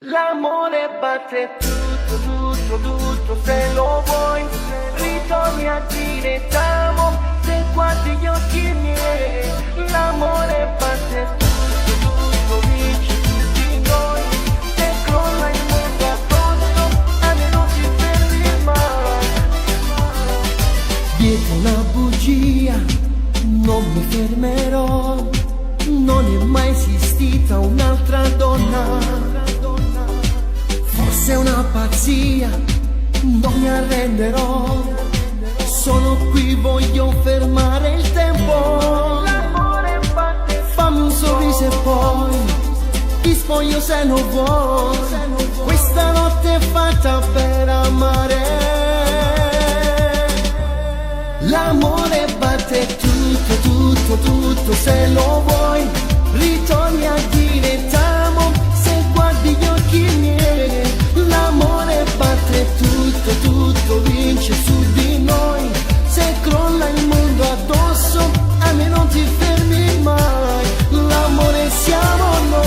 L'amore batte tutto, tutto, tutto, se lo vuoi ritorni a dire t'amo, se guardi gli occhi miei. L'amore batte tutto, tutto, vince tutti noi, se crolla il mondo addosso, a me non ti fermi mai. Dietro una bugia non mi fermerò, non è mai esistita un'altra donna. Forse è una pazzia, non mi arrenderò, sono qui, voglio fermare il tempo. L'amore batte, Fammi un sorriso e poi ti spoglio se lo vuoi. Questa notte è fatta per amare. L'amore batte tutto, tutto, tutto, se lo vuoi ritorni a dire t'amo, se guardi gli occhi miei. L'amore batte tutto, tutto, vince su di noi, se crolla il mondo addosso, a me non ti fermi mai. L'amore siamo noi.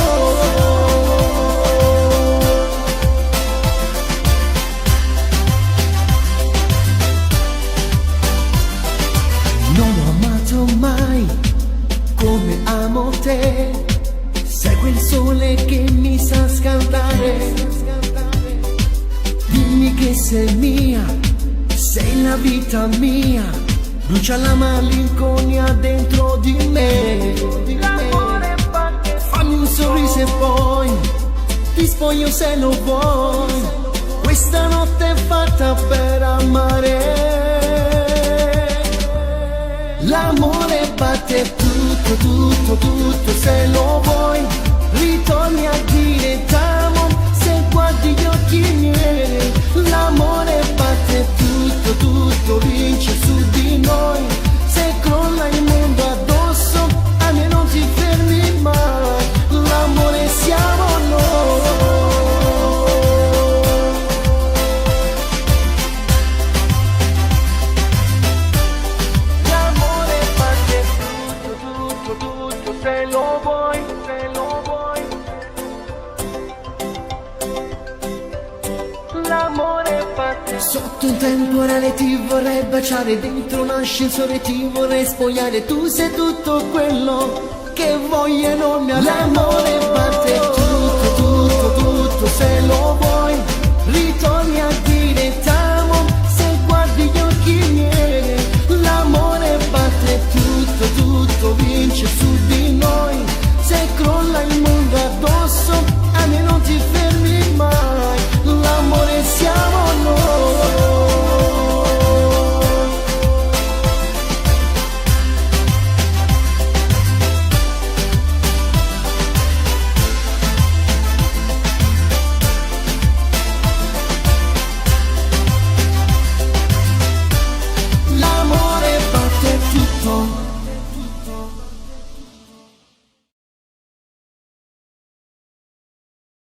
Non ho amato mai come amo te, segui il sole che mi sa scaldare. Dimmi che sei mia, sei la vita mia, brucia la malinconia dentro di me. l'amore batte, Fammi un sorriso e poi ti spoglio se lo vuoi. Questa notte è fatta per amare. L'amore batte tutto, tutto, tutto, se lo vuoi ritorni a dire t'amo, se guardi gli occhi miei. L'amore batte tutto, tutto, vince su di noi, se crolla il mondo addosso, a me non ti fermi mai. L'amore siamo noi. l'amore batte tutto, tutto, tutto, se lo vuoi, se lo vuoi. L'amore batte Sotto un temporale ti vorrei baciare, dentro un ascensore ti vorrei spogliare. Tu sei tutto quello che voglio e non mi. L'amore batte tutto.